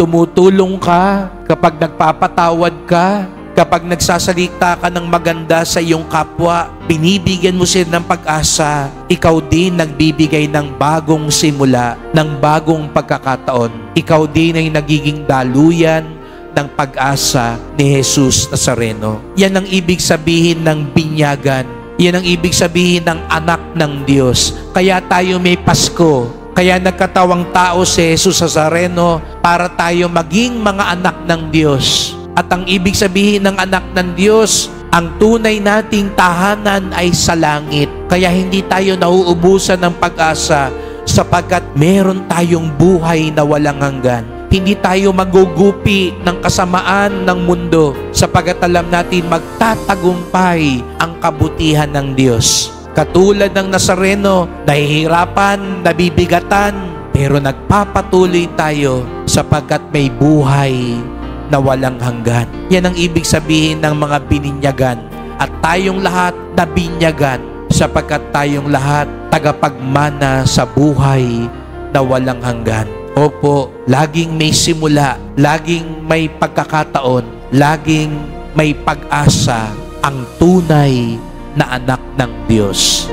tumutulong ka, kapag nagpapatawad ka, kapag nagsasalita ka ng maganda sa iyong kapwa, binibigyan mo sila ng pag-asa, ikaw din nagbibigay ng bagong simula, ng bagong pagkakataon. Ikaw din ay nagiging daluyan ng pag-asa ni Jesus Nazareno. Yan ang ibig sabihin ng binyagan. Yan ang ibig sabihin ng anak ng Diyos. Kaya tayo may Pasko. Kaya nagkatawang tao si Jesus Nazareno para tayo maging mga anak ng Diyos. At ang ibig sabihin ng anak ng Diyos, ang tunay nating tahanan ay sa langit. Kaya hindi tayo nauubusan ng pag-asa sapagkat meron tayong buhay na walang hanggan. Hindi tayo magugupi ng kasamaan ng mundo sapagkat alam natin magtatagumpay ang kabutihan ng Diyos. Katulad ng Nazareno, nahihirapan, nabibigatan, pero nagpapatuloy tayo sapagkat may buhay na walang hanggan. Yan ang ibig sabihin ng mga bininyagan. At tayong lahat nabinyagan sapagkat tayong lahat tagapagmana sa buhay na walang hanggan. Opo, laging may simula, laging may pagkakataon, laging may pag-asa ang tunay na anak ng Diyos.